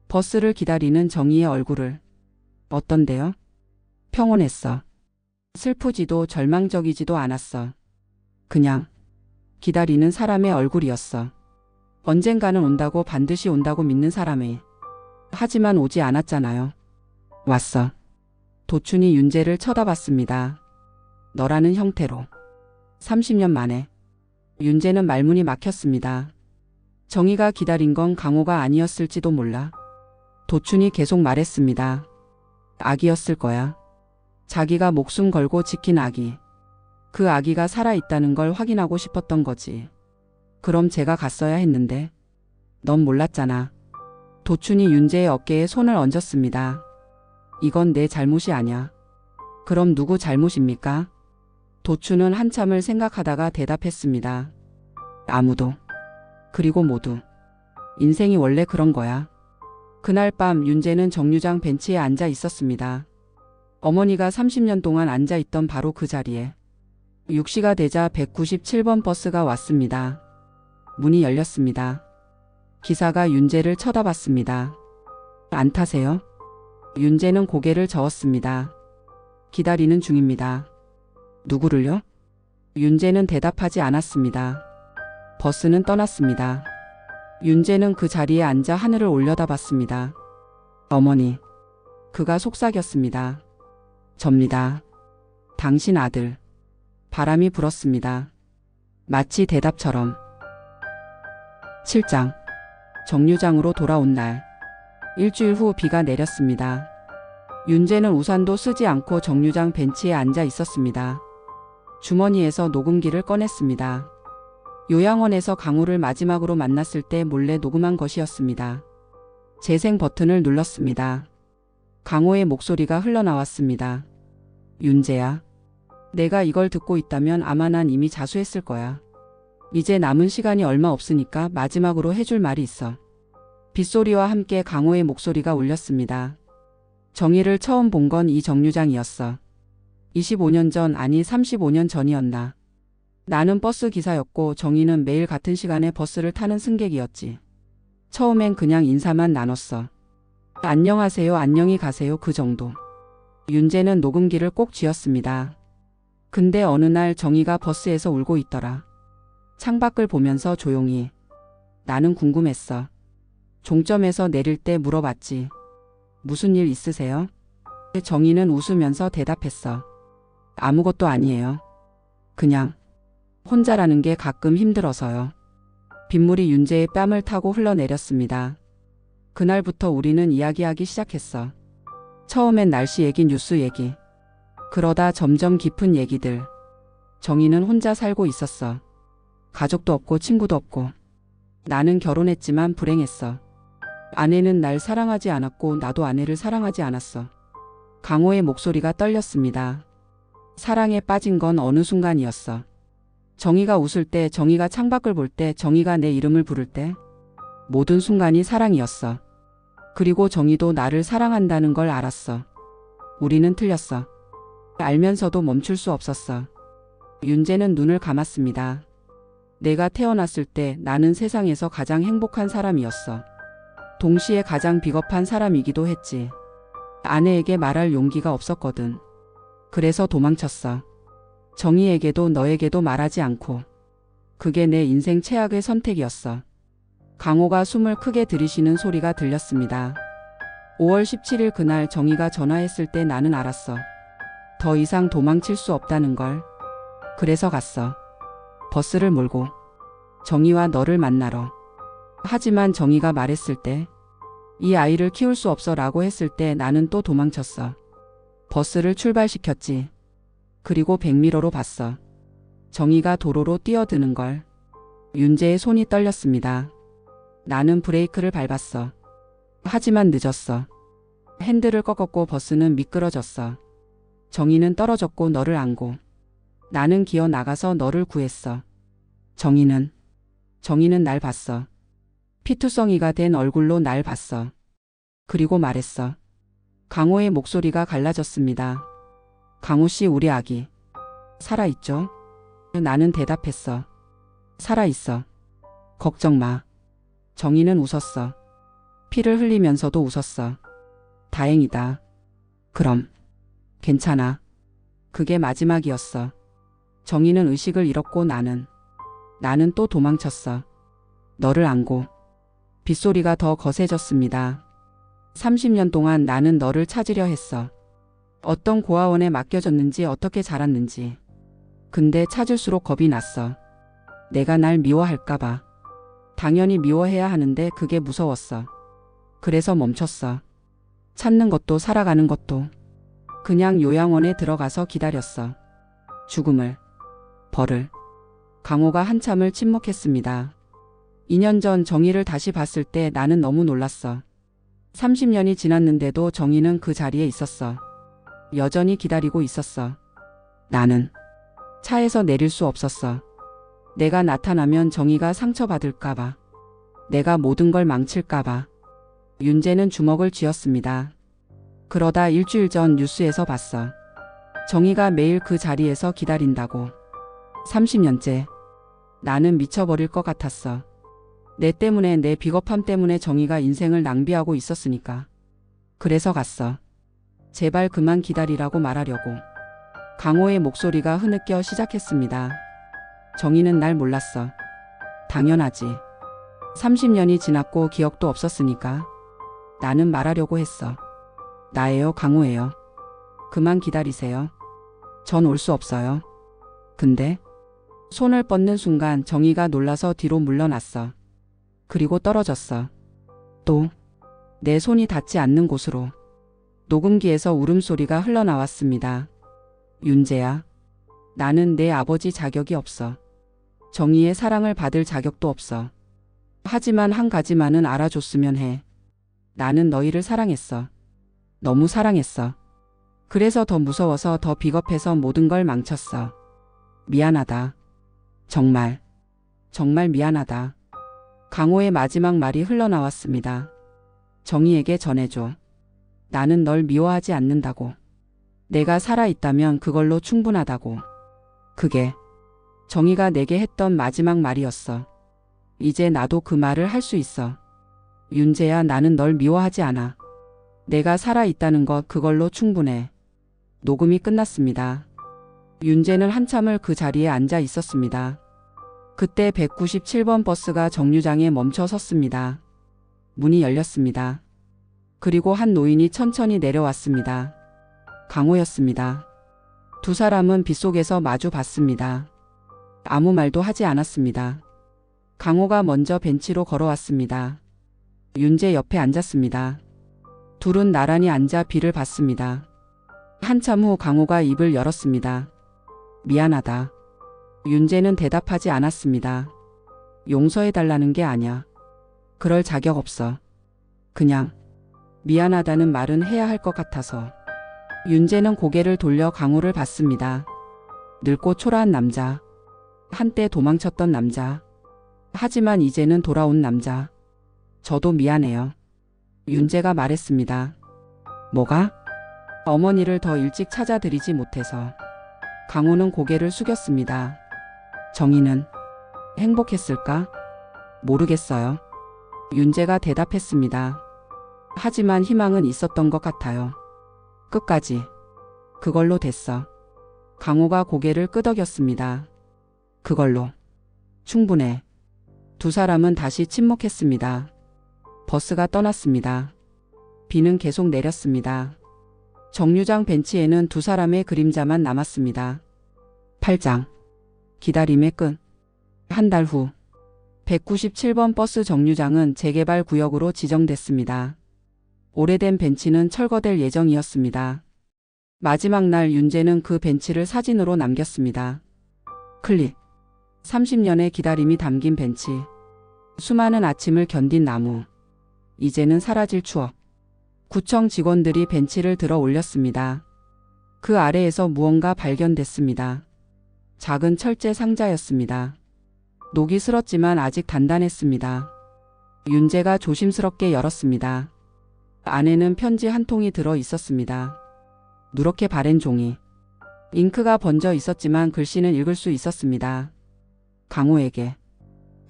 버스를 기다리는 정희의 얼굴을. 어떤데요? 평온했어. 슬프지도 절망적이지도 않았어. 그냥 기다리는 사람의 얼굴이었어. 언젠가는 온다고, 반드시 온다고 믿는 사람이. 하지만 오지 않았잖아요. 왔어. 도춘이 윤재를 쳐다봤습니다. 너라는 형태로. 30년 만에. 윤재는 말문이 막혔습니다. 정희가 기다린 건 강호가 아니었을지도 몰라. 도춘이 계속 말했습니다. 아기였을 거야. 자기가 목숨 걸고 지킨 아기. 그 아기가 살아있다는 걸 확인하고 싶었던 거지. 그럼 제가 갔어야 했는데. 넌 몰랐잖아. 도춘이 윤재의 어깨에 손을 얹었습니다. 이건 내 잘못이 아니야. 그럼 누구 잘못입니까? 도춘은 한참을 생각하다가 대답했습니다. 아무도. 그리고 모두. 인생이 원래 그런 거야. 그날 밤 윤재는 정류장 벤치에 앉아 있었습니다. 어머니가 30년 동안 앉아 있던 바로 그 자리에. 6시가 되자 197번 버스가 왔습니다. 문이 열렸습니다. 기사가 윤재를 쳐다봤습니다. 안 타세요? 윤재는 고개를 저었습니다. 기다리는 중입니다. 누구를요? 윤재는 대답하지 않았습니다. 버스는 떠났습니다. 윤재는 그 자리에 앉아 하늘을 올려다봤습니다. 어머니. 그가 속삭였습니다. 접니다. 당신 아들. 바람이 불었습니다. 마치 대답처럼. 7장. 정류장으로 돌아온 날. 일주일 후 비가 내렸습니다. 윤재는 우산도 쓰지 않고 정류장 벤치에 앉아 있었습니다. 주머니에서 녹음기를 꺼냈습니다. 요양원에서 강호를 마지막으로 만났을 때 몰래 녹음한 것이었습니다. 재생 버튼을 눌렀습니다. 강호의 목소리가 흘러나왔습니다. 윤재야. 내가 이걸 듣고 있다면 아마 난 이미 자수했을 거야. 이제 남은 시간이 얼마 없으니까 마지막으로 해줄 말이 있어. 빗소리와 함께 강호의 목소리가 울렸습니다. 정희를 처음 본 건 이 정류장이었어. 25년 전, 아니 35년 전이었나. 나는 버스 기사였고 정희는 매일 같은 시간에 버스를 타는 승객이었지. 처음엔 그냥 인사만 나눴어. 안녕하세요, 안녕히 가세요, 그 정도. 윤재는 녹음기를 꼭 쥐었습니다. 근데 어느 날 정희가 버스에서 울고 있더라. 창밖을 보면서 조용히. 나는 궁금했어. 종점에서 내릴 때 물어봤지. 무슨 일 있으세요? 정희는 웃으면서 대답했어. 아무것도 아니에요. 그냥 혼자라는 게 가끔 힘들어서요. 빗물이 윤재의 뺨을 타고 흘러내렸습니다. 그날부터 우리는 이야기하기 시작했어. 처음엔 날씨 얘기, 뉴스 얘기. 그러다 점점 깊은 얘기들. 정희는 혼자 살고 있었어. 가족도 없고 친구도 없고. 나는 결혼했지만 불행했어. 아내는 날 사랑하지 않았고 나도 아내를 사랑하지 않았어. 강호의 목소리가 떨렸습니다. 사랑에 빠진 건 어느 순간이었어. 정희가 웃을 때, 정희가 창밖을 볼 때, 정희가 내 이름을 부를 때. 모든 순간이 사랑이었어. 그리고 정희도 나를 사랑한다는 걸 알았어. 우리는 틀렸어. 알면서도 멈출 수 없었어. 윤재는 눈을 감았습니다. 내가 태어났을 때 나는 세상에서 가장 행복한 사람이었어. 동시에 가장 비겁한 사람이기도 했지. 아내에게 말할 용기가 없었거든. 그래서 도망쳤어. 정희에게도 너에게도 말하지 않고. 그게 내 인생 최악의 선택이었어. 강호가 숨을 크게 들이쉬는 소리가 들렸습니다. 5월 17일 그날 정희가 전화했을 때 나는 알았어. 더 이상 도망칠 수 없다는 걸. 그래서 갔어. 버스를 몰고. 정희와 너를 만나러. 하지만 정희가 말했을 때, 이 아이를 키울 수 없어 라고 했을 때 나는 또 도망쳤어. 버스를 출발시켰지. 그리고 백미러로 봤어. 정희가 도로로 뛰어드는 걸. 윤재의 손이 떨렸습니다. 나는 브레이크를 밟았어. 하지만 늦었어. 핸들을 꺾었고 버스는 미끄러졌어. 정희는 떨어졌고 너를 안고. 나는 기어 나가서 너를 구했어. 정희는 날 봤어. 피투성이가 된 얼굴로 날 봤어. 그리고 말했어. 강호의 목소리가 갈라졌습니다. 강호 씨, 우리 아기 살아있죠? 나는 대답했어. 살아있어. 걱정 마. 정희는 웃었어. 피를 흘리면서도 웃었어. 다행이다. 그럼. 괜찮아. 그게 마지막이었어. 정희는 의식을 잃었고 나는 또 도망쳤어. 너를 안고. 빗소리가 더 거세졌습니다. 30년 동안 나는 너를 찾으려 했어. 어떤 고아원에 맡겨졌는지 어떻게 자랐는지. 근데 찾을수록 겁이 났어. 내가 날 미워할까봐. 당연히 미워해야 하는데 그게 무서웠어. 그래서 멈췄어. 찾는 것도 살아가는 것도. 그냥 요양원에 들어가서 기다렸어. 죽음을. 벌을. 강호가 한참을 침묵했습니다. 2년 전 정희를 다시 봤을 때 나는 너무 놀랐어. 30년이 지났는데도 정희는 그 자리에 있었어. 여전히 기다리고 있었어. 나는 차에서 내릴 수 없었어. 내가 나타나면 정희가 상처받을까봐. 내가 모든 걸 망칠까봐. 윤재는 주먹을 쥐었습니다. 그러다 일주일 전 뉴스에서 봤어. 정희가 매일 그 자리에서 기다린다고. 30년째. 나는 미쳐버릴 것 같았어. 내 때문에, 내 비겁함 때문에 정희가 인생을 낭비하고 있었으니까. 그래서 갔어. 제발 그만 기다리라고 말하려고. 강호의 목소리가 흐느껴 시작했습니다. 정희는 날 몰랐어. 당연하지. 30년이 지났고 기억도 없었으니까. 나는 말하려고 했어. 나예요, 강호예요. 그만 기다리세요. 전 올 수 없어요. 근데 손을 뻗는 순간 정희가 놀라서 뒤로 물러났어. 그리고 떨어졌어. 또 내 손이 닿지 않는 곳으로. 녹음기에서 울음소리가 흘러나왔습니다. 윤재야. 나는 내 아버지 자격이 없어. 정희의 사랑을 받을 자격도 없어. 하지만 한 가지만은 알아줬으면 해. 나는 너희를 사랑했어. 너무 사랑했어. 그래서 더 무서워서 더 비겁해서 모든 걸 망쳤어. 미안하다. 정말. 정말 미안하다. 강호의 마지막 말이 흘러나왔습니다. 정희에게 전해줘. 나는 널 미워하지 않는다고. 내가 살아있다면 그걸로 충분하다고. 그게 정희가 내게 했던 마지막 말이었어. 이제 나도 그 말을 할 수 있어. 윤재야, 나는 널 미워하지 않아. 내가 살아있다는 것, 그걸로 충분해. 녹음이 끝났습니다. 윤재는 한참을 그 자리에 앉아 있었습니다. 그때 197번 버스가 정류장에 멈춰 섰습니다. 문이 열렸습니다. 그리고 한 노인이 천천히 내려왔습니다. 강호였습니다. 두 사람은 빗속에서 마주 봤습니다. 아무 말도 하지 않았습니다. 강호가 먼저 벤치로 걸어왔습니다. 윤재 옆에 앉았습니다. 둘은 나란히 앉아 비를 봤습니다. 한참 후 강호가 입을 열었습니다. 미안하다. 윤재는 대답하지 않았습니다. 용서해달라는 게 아니야. 그럴 자격 없어. 그냥 미안하다는 말은 해야 할 것 같아서. 윤재는 고개를 돌려 강호를 봤습니다. 늙고 초라한 남자. 한때 도망쳤던 남자. 하지만 이제는 돌아온 남자. 저도 미안해요. 윤재가 말했습니다. 뭐가? 어머니를 더 일찍 찾아드리지 못해서. 강호는 고개를 숙였습니다. 정희는 행복했을까? 모르겠어요. 윤재가 대답했습니다. 하지만 희망은 있었던 것 같아요. 끝까지. 그걸로 됐어. 강호가 고개를 끄덕였습니다. 그걸로. 충분해. 두 사람은 다시 침묵했습니다. 버스가 떠났습니다. 비는 계속 내렸습니다. 정류장 벤치에는 두 사람의 그림자만 남았습니다. 8장. 기다림의 끝. 한 달 후. 197번 버스 정류장은 재개발 구역으로 지정됐습니다. 오래된 벤치는 철거될 예정이었습니다. 마지막 날 윤재는 그 벤치를 사진으로 남겼습니다. 클릭. 30년의 기다림이 담긴 벤치. 수많은 아침을 견딘 나무. 이제는 사라질 추억. 구청 직원들이 벤치를 들어 올렸습니다. 그 아래에서 무언가 발견됐습니다. 작은 철제 상자였습니다. 녹이 슬었지만 아직 단단했습니다. 윤재가 조심스럽게 열었습니다. 안에는 편지 한 통이 들어 있었습니다. 누렇게 바랜 종이. 잉크가 번져 있었지만 글씨는 읽을 수 있었습니다. 강호에게.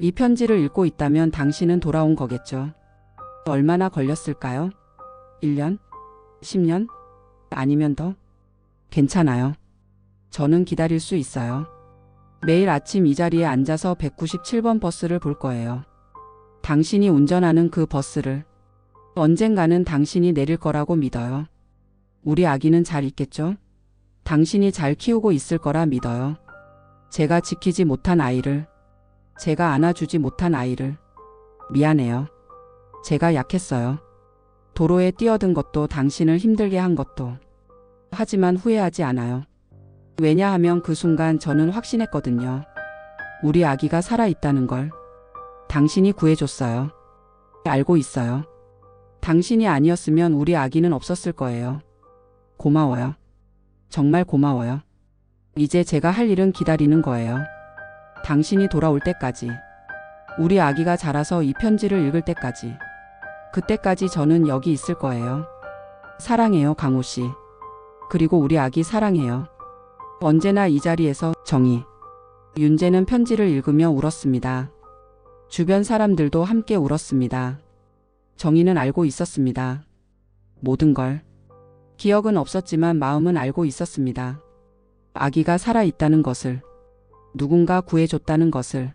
이 편지를 읽고 있다면 당신은 돌아온 거겠죠. 얼마나 걸렸을까요? 1년? 10년? 아니면 더? 괜찮아요. 저는 기다릴 수 있어요. 매일 아침 이 자리에 앉아서 197번 버스를 볼 거예요. 당신이 운전하는 그 버스를. 언젠가는 당신이 내릴 거라고 믿어요. 우리 아기는 잘 있겠죠? 당신이 잘 키우고 있을 거라 믿어요. 제가 지키지 못한 아이를, 제가 안아주지 못한 아이를. 미안해요. 제가 약했어요. 도로에 뛰어든 것도 당신을 힘들게 한 것도. 하지만 후회하지 않아요. 왜냐하면 그 순간 저는 확신했거든요. 우리 아기가 살아있다는 걸. 당신이 구해줬어요. 알고 있어요. 당신이 아니었으면 우리 아기는 없었을 거예요. 고마워요. 정말 고마워요. 이제 제가 할 일은 기다리는 거예요. 당신이 돌아올 때까지. 우리 아기가 자라서 이 편지를 읽을 때까지. 그때까지 저는 여기 있을 거예요. 사랑해요, 강호 씨. 그리고 우리 아기 사랑해요. 언제나 이 자리에서 정희. 윤재는 편지를 읽으며 울었습니다. 주변 사람들도 함께 울었습니다. 정희는 알고 있었습니다. 모든 걸. 기억은 없었지만 마음은 알고 있었습니다. 아기가 살아있다는 것을. 누군가 구해줬다는 것을.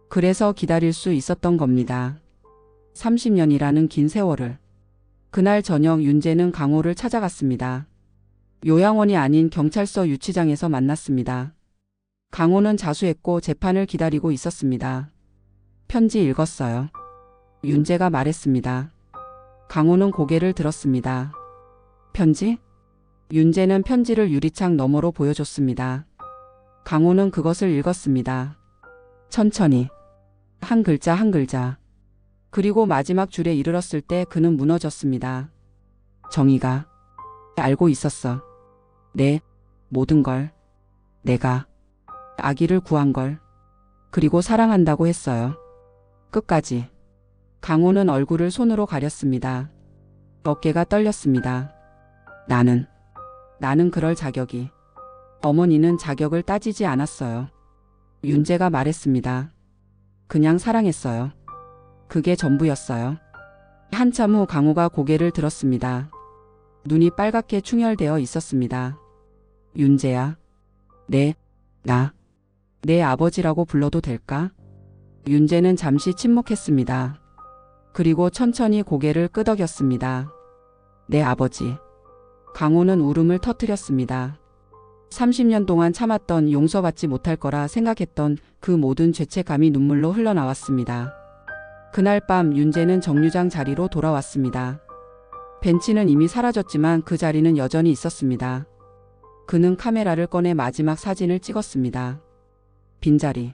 그래서 기다릴 수 있었던 겁니다. 30년이라는 긴 세월을. 그날 저녁 윤재는 강호를 찾아갔습니다. 요양원이 아닌 경찰서 유치장에서 만났습니다. 강호는 자수했고 재판을 기다리고 있었습니다. 편지 읽었어요. 윤재가 말했습니다. 강호는 고개를 들었습니다. 편지? 윤재는 편지를 유리창 너머로 보여줬습니다. 강호는 그것을 읽었습니다. 천천히. 한 글자 한 글자. 그리고 마지막 줄에 이르렀을 때 그는 무너졌습니다. 정희가 알고 있었어. 내 모든 걸. 내가 아기를 구한 걸. 그리고 사랑한다고 했어요. 끝까지. 강호는 얼굴을 손으로 가렸습니다. 어깨가 떨렸습니다. 나는 그럴 자격이. 어머니는 자격을 따지지 않았어요. 윤재가 말했습니다. 그냥 사랑했어요. 그게 전부였어요. 한참 후 강호가 고개를 들었습니다. 눈이 빨갛게 충혈되어 있었습니다. 윤재야. 내 아버지라고 불러도 될까? 윤재는 잠시 침묵했습니다. 그리고 천천히 고개를 끄덕였습니다. 내 아버지. 강호는 울음을 터뜨렸습니다. 30년 동안 참았던 용서받지 못할 거라 생각했던 그 모든 죄책감이 눈물로 흘러나왔습니다. 그날 밤 윤재는 정류장 자리로 돌아왔습니다. 벤치는 이미 사라졌지만 그 자리는 여전히 있었습니다. 그는 카메라를 꺼내 마지막 사진을 찍었습니다. 빈자리.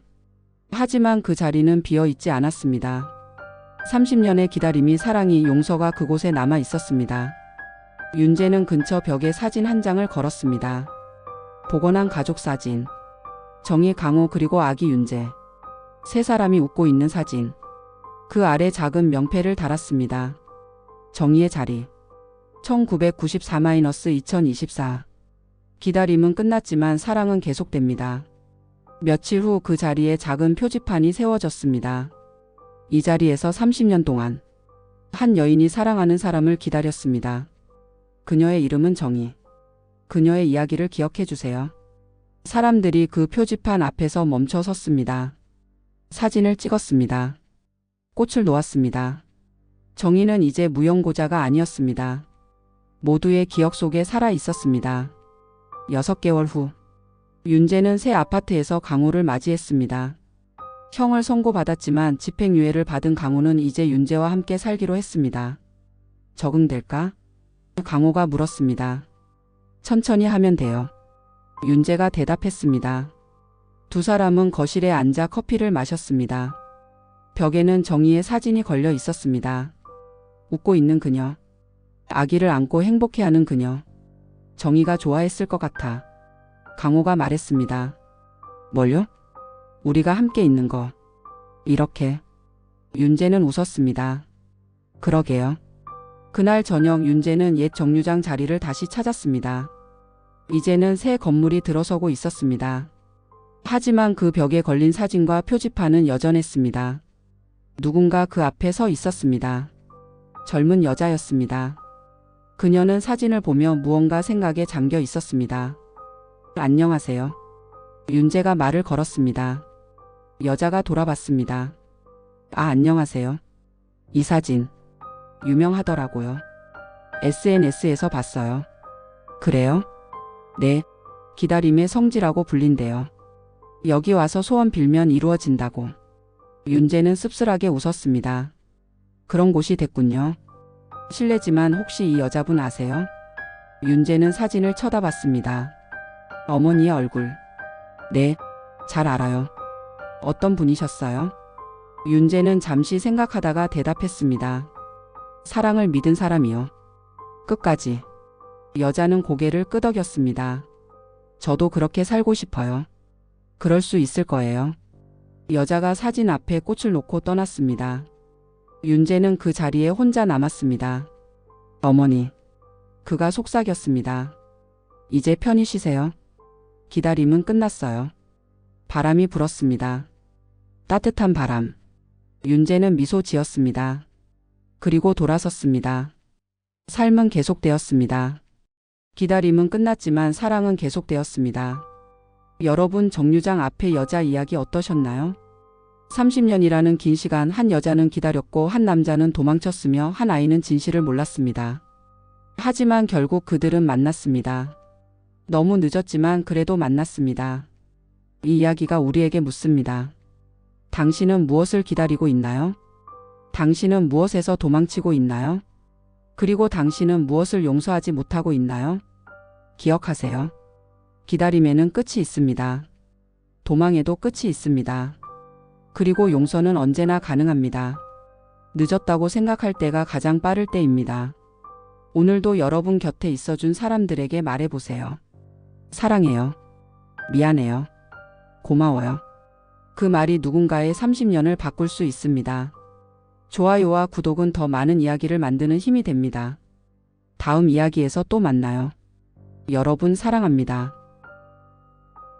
하지만 그 자리는 비어 있지 않았습니다. 30년의 기다림이, 사랑이, 용서가 그곳에 남아 있었습니다. 윤재는 근처 벽에 사진 한 장을 걸었습니다. 복원한 가족 사진. 정희, 강호 그리고 아기 윤재. 세 사람이 웃고 있는 사진. 그 아래 작은 명패를 달았습니다. 정희의 자리. 1994-2024. 기다림은 끝났지만 사랑은 계속됩니다. 며칠 후 그 자리에 작은 표지판이 세워졌습니다. 이 자리에서 30년 동안 한 여인이 사랑하는 사람을 기다렸습니다. 그녀의 이름은 정희. 그녀의 이야기를 기억해 주세요. 사람들이 그 표지판 앞에서 멈춰 섰습니다. 사진을 찍었습니다. 꽃을 놓았습니다. 정희는 이제 무용고자가 아니었습니다. 모두의 기억 속에 살아 있었습니다. 6개월 후 윤재는 새 아파트에서 강호를 맞이했습니다. 형을 선고받았지만 집행유예를 받은 강호는 이제 윤재와 함께 살기로 했습니다. 적응될까? 강호가 물었습니다. 천천히 하면 돼요. 윤재가 대답했습니다. 두 사람은 거실에 앉아 커피를 마셨습니다. 벽에는 정희의 사진이 걸려 있었습니다. 웃고 있는 그녀. 아기를 안고 행복해하는 그녀. 정희가 좋아했을 것 같아. 강호가 말했습니다. 뭘요? 우리가 함께 있는 거. 이렇게. 윤재는 웃었습니다. 그러게요. 그날 저녁 윤재는 옛 정류장 자리를 다시 찾았습니다. 이제는 새 건물이 들어서고 있었습니다. 하지만 그 벽에 걸린 사진과 표지판은 여전했습니다. 누군가 그 앞에 서 있었습니다. 젊은 여자였습니다. 그녀는 사진을 보며 무언가 생각에 잠겨 있었습니다. 안녕하세요. 윤재가 말을 걸었습니다. 여자가 돌아봤습니다. 아, 안녕하세요. 이 사진 유명하더라고요. SNS에서 봤어요. 그래요? 네. 기다림의 성지라고 불린대요. 여기 와서 소원 빌면 이루어진다고. 윤재는 씁쓸하게 웃었습니다. 그런 곳이 됐군요. 실례지만 혹시 이 여자분 아세요? 윤재는 사진을 쳐다봤습니다. 어머니의 얼굴. 네, 잘 알아요. 어떤 분이셨어요? 윤재는 잠시 생각하다가 대답했습니다. 사랑을 믿은 사람이요. 끝까지. 여자는 고개를 끄덕였습니다. 저도 그렇게 살고 싶어요. 그럴 수 있을 거예요. 여자가 사진 앞에 꽃을 놓고 떠났습니다. 윤재는 그 자리에 혼자 남았습니다. 어머니. 그가 속삭였습니다. 이제 편히 쉬세요. 기다림은 끝났어요. 바람이 불었습니다. 따뜻한 바람. 윤재는 미소 지었습니다. 그리고 돌아섰습니다. 삶은 계속되었습니다. 기다림은 끝났지만 사랑은 계속되었습니다. 여러분, 정류장 앞의 여자 이야기 어떠셨나요? 30년이라는 긴 시간 한 여자는 기다렸고 한 남자는 도망쳤으며 한 아이는 진실을 몰랐습니다. 하지만 결국 그들은 만났습니다. 너무 늦었지만 그래도 만났습니다. 이 이야기가 우리에게 묻습니다. 당신은 무엇을 기다리고 있나요? 당신은 무엇에서 도망치고 있나요? 그리고 당신은 무엇을 용서하지 못하고 있나요? 기억하세요. 기다림에는 끝이 있습니다. 도망에도 끝이 있습니다. 그리고 용서는 언제나 가능합니다. 늦었다고 생각할 때가 가장 빠를 때입니다. 오늘도 여러분 곁에 있어준 사람들에게 말해보세요. 사랑해요. 미안해요. 고마워요. 그 말이 누군가의 30년을 바꿀 수 있습니다. 좋아요와 구독은 더 많은 이야기를 만드는 힘이 됩니다. 다음 이야기에서 또 만나요. 여러분 사랑합니다.